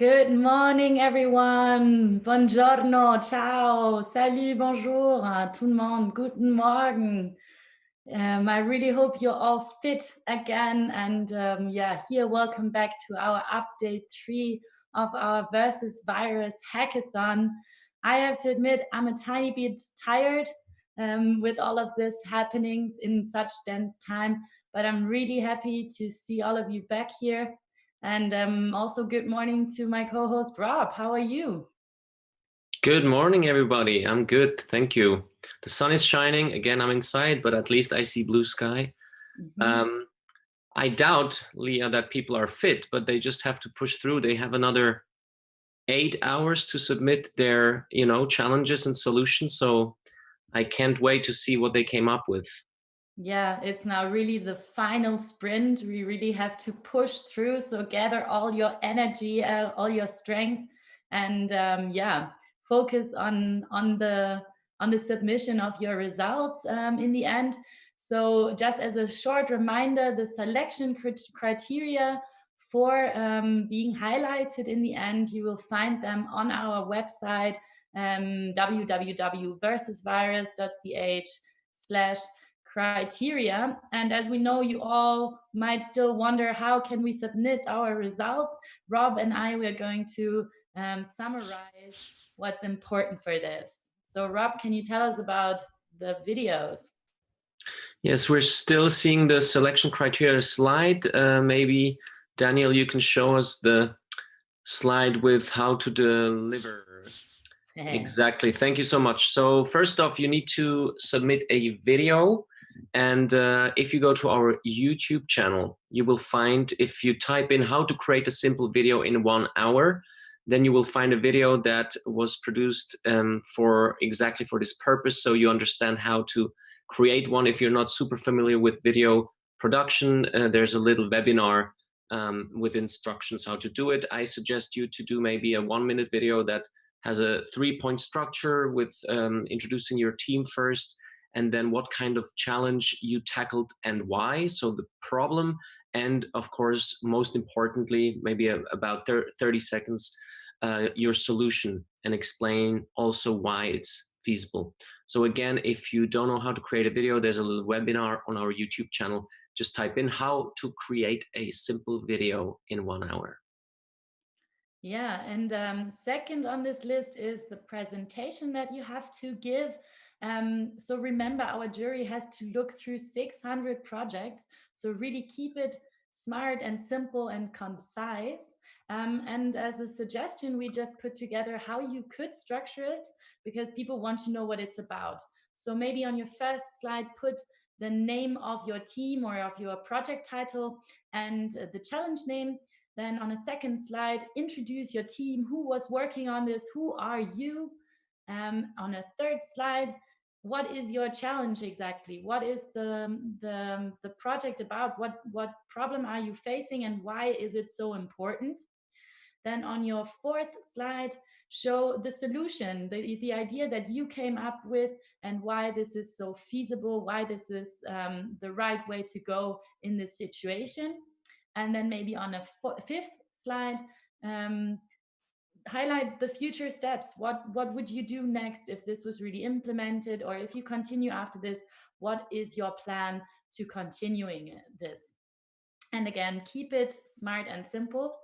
Good morning, everyone. Buongiorno, ciao, salut, bonjour, tout le monde, guten Morgen. I really hope you're all fit again. And here, welcome back to our update 3 of our Versus Virus Hackathon. I have to admit, I'm a tiny bit tired with all of this happenings in such dense time, but I'm really happy to see all of you back here. And also, good morning to my co-host Rob. How are you? Good morning, everybody. I'm good, thank you. The sun is shining. Again, I'm inside, but at least I see blue sky. I doubt, Leah, that people are fit, but they just have to push through. They have another 8 hours to submit their, challenges and solutions. So I can't wait to see what they came up with. Yeah, it's now really the final sprint. We really have to push through. So gather all your energy, all your strength, and focus on the submission of your results in the end. So just as a short reminder, the selection criteria for being highlighted in the end, you will find them on our website, www.versusvirus.ch/criteria. And as we know, you all might still wonder, how can we submit our results? Rob and I, we're going to summarize what's important for this. So Rob, can you tell us about the videos? Yes, we're still seeing the selection criteria slide. Maybe, Daniel, you can show us the slide with how to deliver. Exactly. Thank you so much. So first off, you need to submit a video. And if you go to our YouTube channel, you will find, if you type in how to create a simple video in 1 hour, then you will find a video that was produced for exactly for this purpose. So you understand how to create one. If you're not super familiar with video production, there's a little webinar with instructions how to do it. I suggest you to do maybe a 1-minute video that has a 3-point structure with introducing your team first, and then what kind of challenge you tackled and why. So the problem, and of course, most importantly, maybe about 30 seconds, your solution, and explain also why it's feasible. So again, if you don't know how to create a video, there's a little webinar on our YouTube channel. Just type in how to create a simple video in 1 hour. Yeah, and second on this list is the presentation that you have to give. So remember, our jury has to look through 600 projects. So really keep it smart and simple and concise. And as a suggestion, we just put together how you could structure it, because people want to know what it's about. So maybe on your first slide, put the name of your team or of your project title and the challenge name. Then on a second slide, introduce your team, who was working on this, who are you? On a third slide, what is your challenge exactly? What is the project about? What problem are you facing and why is it so important? Then on your fourth slide, show the solution, the idea that you came up with and why this is so feasible, why this is the right way to go in this situation. And then maybe on a fifth slide, highlight the future steps. What would you do next if this was really implemented, or if you continue after this, what is your plan to continuing this? And again, keep it smart and simple.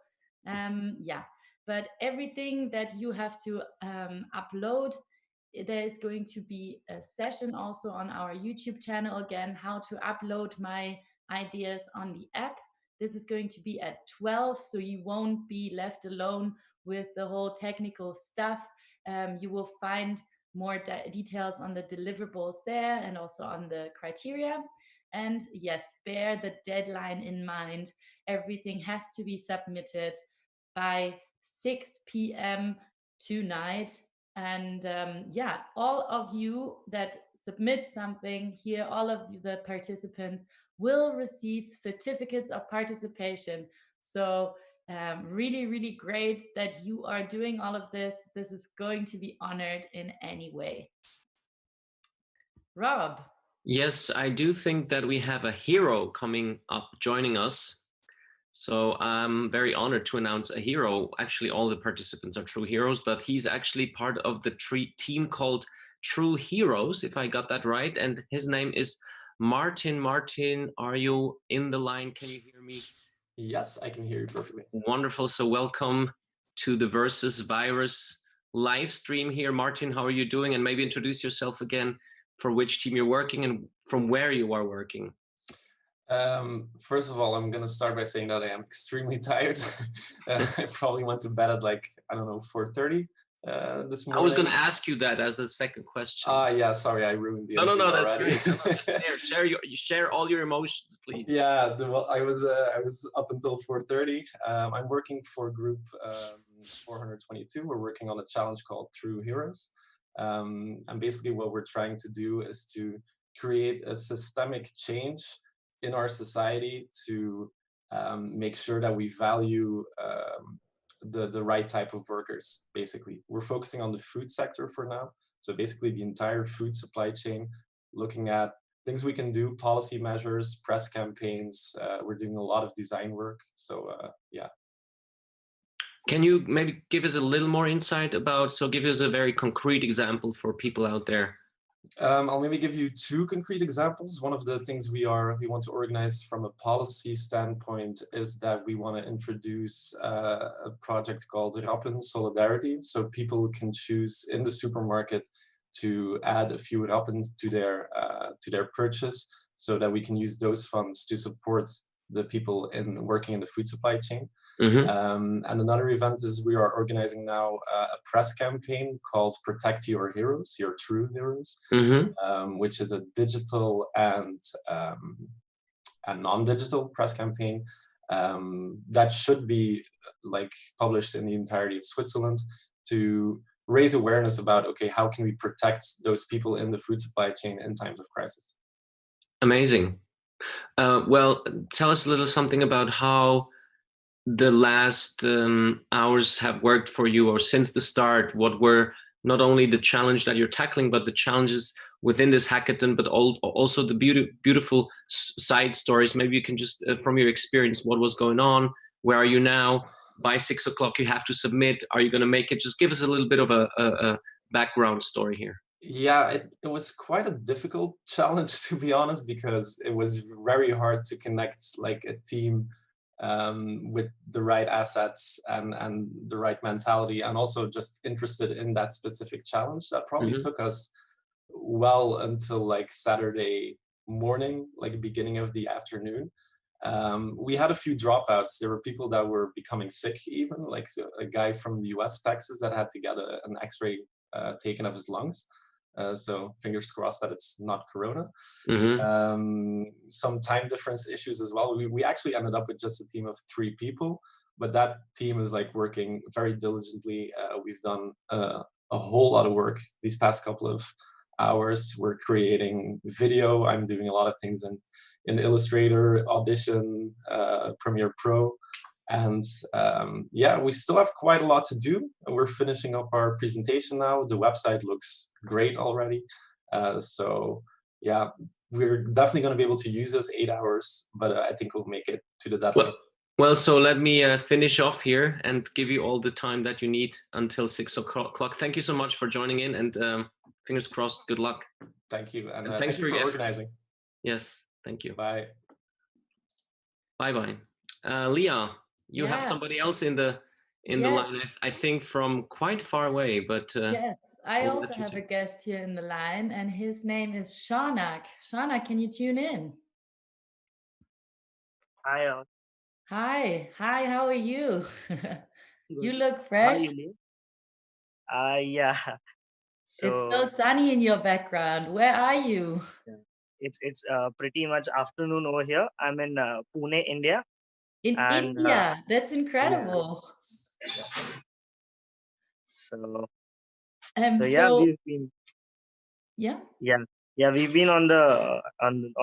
But everything that you have to upload, there is going to be a session also on our YouTube channel, again, how to upload my ideas on the app. This is going to be at 12, so you won't be left alone with the whole technical stuff. You will find more details on the deliverables there and also on the criteria. And yes, bear the deadline in mind. Everything has to be submitted by 6 p.m. tonight. And all of you that submit something here, all of the participants will receive certificates of participation. So really, really great that you are doing all of this. This is going to be honored in any way. Rob. Yes, I do think that we have a hero coming up joining us. So I'm very honored to announce a hero. Actually, all the participants are true heroes, but he's actually part of the team called True Heroes, if I got that right. And his name is Martin. Martin, are you in the line? Can you hear me? Yes, I can hear you perfectly. Wonderful. So welcome to the Versus Virus live stream here. Martin, how are you doing? And maybe introduce yourself again, for which team you're working and from where you are working. First of all, I'm going to start by saying that I am extremely tired. I probably went to bed at like, I don't know, 4:30 this morning. I was going to ask you that as a second question. Yeah, sorry, I ruined the No, that's already. Great. Just share all your emotions, please. Yeah, I was up until 4:30. I'm working for group 422. We're working on a challenge called True Heroes. And basically what we're trying to do is to create a systemic change in our society to make sure that we value the right type of workers. Basically, we're focusing on the food sector for now. So basically the entire food supply chain, looking at things we can do, policy measures, press campaigns. We're doing a lot of design work. So yeah. Can you maybe give us a little more insight about, so give us a very concrete example for people out there? I'll maybe give you two concrete examples. One of the things we want to organize from a policy standpoint is that we want to introduce a project called Rappen Solidarity. So people can choose in the supermarket to add a few Rappens to their purchase, so that we can use those funds to support the people working in the food supply chain. Mm-hmm. And another event is we are organizing now a press campaign called Protect Your Heroes, Your True Heroes, mm-hmm. Which is a digital and non-digital press campaign that should be like published in the entirety of Switzerland to raise awareness about, okay, how can we protect those people in the food supply chain in times of crisis? Amazing. Well, tell us a little something about how the last hours have worked for you, or since the start. What were not only the challenge that you're tackling, but the challenges within this hackathon, but also the beautiful side stories. Maybe you can just, from your experience, what was going on? Where are you now? By 6 o'clock, you have to submit. Are you going to make it? Just give us a little bit of a background story here. Yeah, it was quite a difficult challenge, to be honest, because it was very hard to connect like a team with the right assets and the right mentality, and also just interested in that specific challenge. That probably took us well until like Saturday morning, like beginning of the afternoon. We had a few dropouts. There were people that were becoming sick, even like a guy from the US, Texas, that had to get an x-ray taken of his lungs. So fingers crossed that it's not Corona. Some time difference issues as well. We actually ended up with just a team of 3 people, but that team is like working very diligently. We've done a whole lot of work these past couple of hours. We're creating video. I'm doing a lot of things in Illustrator, Audition, Premiere Pro. And yeah, we still have quite a lot to do. We're finishing up our presentation now. The website looks great already. So yeah, we're definitely going to be able to use those 8 hours, but I think we'll make it to the deadline. Well, so let me finish off here and give you all the time that you need until 6 o'clock. Thank you so much for joining in, and fingers crossed, good luck. Thank you. And thanks for organizing. Yes, thank you. Bye. Bye-bye. Leah, you have somebody else in the line, I think from quite far away, but yes, I also have a guest here in the line, and his name is Shaunak. Shaunak, can you tune in? Hi. Hi, how are you? You look fresh. Yeah. So it's so sunny in your background. Where are you? It's pretty much afternoon over here. I'm in Pune, India. In India, that's incredible. So yeah, we've been. Yeah, we've been on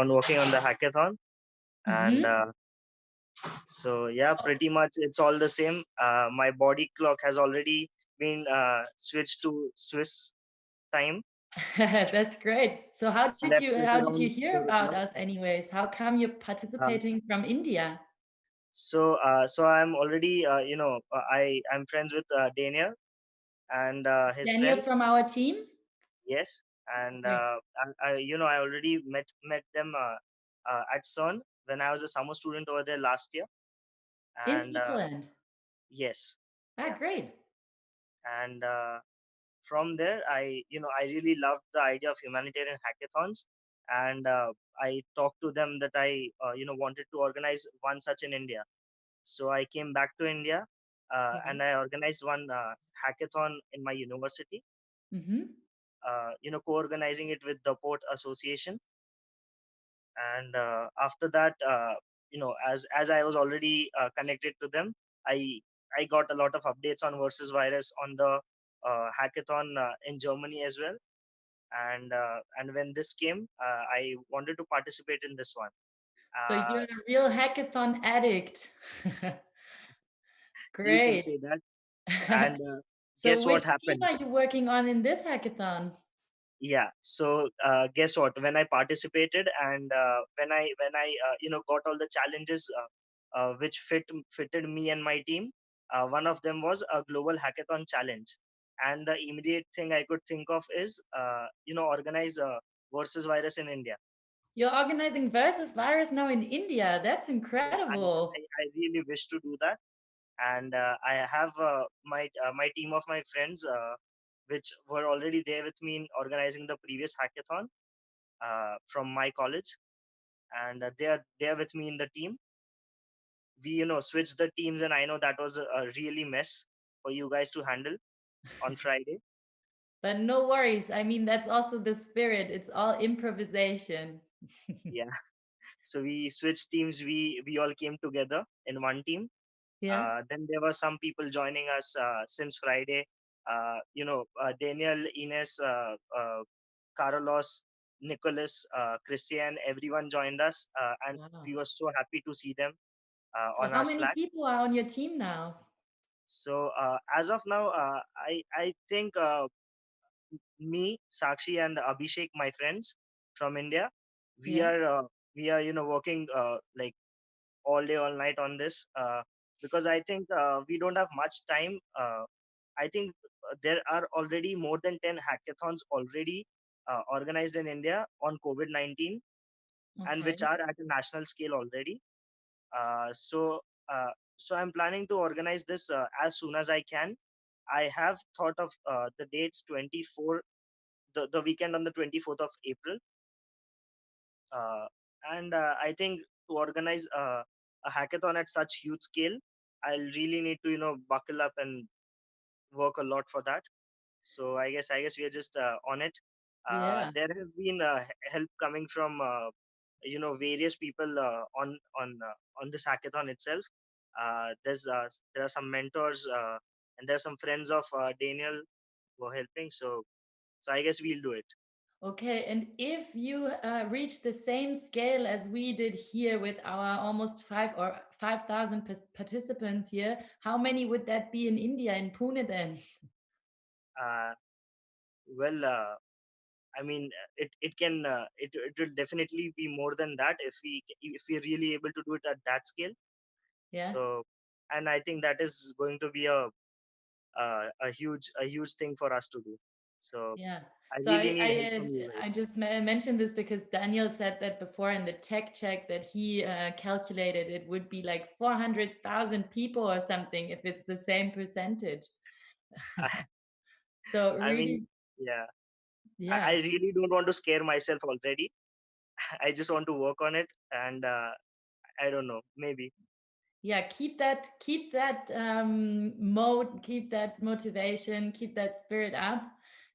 working on the hackathon, and so yeah, pretty much it's all the same. My body clock has already been switched to Swiss time. That's great. So how did you hear about us anyways? How come you're participating from India? So I'm already, I'm friends with Daniel and his Daniel friends. from our team? Yes, and Great. I already met them at CERN when I was a summer student over there last year. In And Switzerland. yes, Ah, yeah, great. and from there, I really loved the idea of humanitarian hackathons, and I talked to them that I wanted to organize one such in India. So I came back to India, Yeah. and I organized one hackathon in my university. Mm-hmm. Co-organizing it with the Port Association, and after that, as I was already connected to them, I I got a lot of updates on versus virus on the hackathon in Germany as well. And when this came, I wanted to participate in this one. So Uh, you're a real hackathon addict. you can Great. say that. And So guess what which team happened? are you working on in this hackathon? Yeah, so guess what, when I participated, and when I got all the challenges which fitted me and my team. One of them was a global hackathon challenge, and the immediate thing I could think of is organize versus virus in India. You're organizing Versus Virus now in India. That's Yeah, incredible. I really wish to do that. And I have my team of my friends which were already there with me in organizing the previous hackathon from my college, and they are with me in the team. We switched the teams, and I know that was a really mess for you guys to handle on Friday. But no worries. I mean, that's also the spirit. It's all improvisation. Yeah, so we switched teams. We all came together in one team. Yeah. Then there were some people joining us since Friday. Daniel, Ines, Carlos, Nicholas, Christian, everyone joined us, and Wow. we were so happy to see them So on how our many Slack. people are on your team now? So as of now, I think me, Sakshi, and Abhishek, my friends from India, we Yeah. are uh, we are working like all day, all night on this, because I think we don't have much time. I think there are already more than 10 hackathons already organized in India on COVID-19, and which Okay. are at a national scale already. Uh, so, uh, so I'm planning to organize this as soon as I can. I have thought of the dates 24, the weekend on the 24th of April. Uh, and I think to organize a hackathon at such huge scale, I'll really need to buckle up and work a lot for that. So I guess we are just on it. Yeah. There have been help coming from various people on this hackathon itself. There are some mentors, and there are some friends of Daniel who are helping. So I guess we'll do it. Okay. And if you reach the same scale as we did here with our almost 5,000 participants here, how many would that be in India, in Pune then? Uh, well, I mean, it will definitely be more than that if we're really able to do it at that scale. Yeah. So, and I think that is going to be a huge thing for us to do. So Yeah. I So really need help from you I guys. just mentioned this because Daniel said that before in the tech check that he calculated it would be like 400,000 people or something if it's the same percentage. So I mean, really, yeah, I yeah. really don't want to scare myself already. I just want to work on it, and I don't know, maybe. Yeah, keep that mode, keep that motivation, keep that spirit up.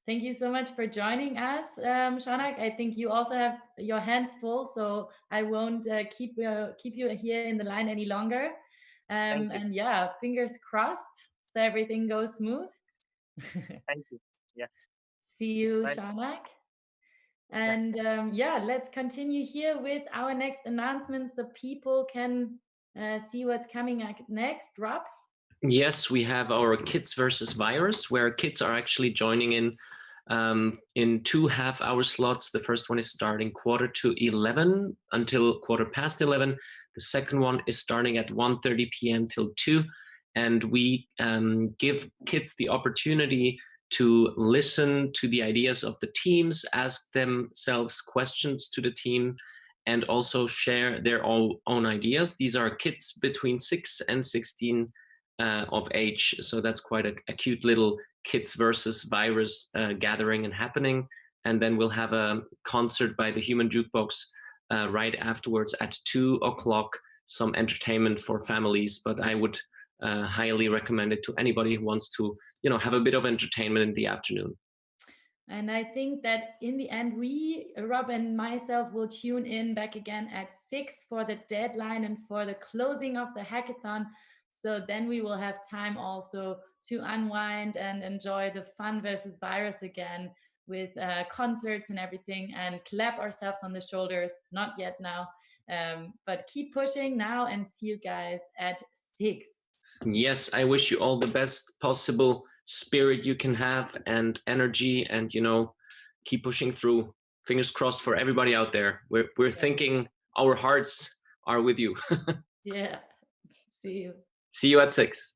Thank you so much for joining us, Shanak. I think you also have your hands full, so I won't keep you here in the line any longer. Thank you, And yeah, fingers crossed, so everything goes smooth. thank you. Yeah, See you, bye. Shanak. Yeah. And yeah, let's continue here with our next announcements so people can see what's coming next. Rob? Yes, we have our Kids versus Virus, where kids are actually joining in in 2 half-hour slots. The first one is starting 11:15 until 11:15. The second one is starting at 1:30 p.m. till 2. And we give kids the opportunity to listen to the ideas of the teams, ask themselves questions to the team, and also share their own ideas. These are kids between 6 and 16 of age. So that's quite a cute little kids versus virus gathering and happening. And then we'll have a concert by the Human Jukebox right afterwards at 2 o'clock, some entertainment for families. But I would highly recommend it to anybody who wants to, have a bit of entertainment in the afternoon. And I think that in the end, Rob and myself, will tune in back again at 6 for the deadline and for the closing of the hackathon. So then we will have time also to unwind and enjoy the fun versus virus again with concerts and everything, and clap ourselves on the shoulders. Not yet now, but keep pushing now, and see you guys at 6. Yes, I wish you all the best possible spirit you can have and energy, and keep pushing through. Fingers crossed for everybody out there. We're thinking, our hearts are with you. Yeah. See you. See you at 6.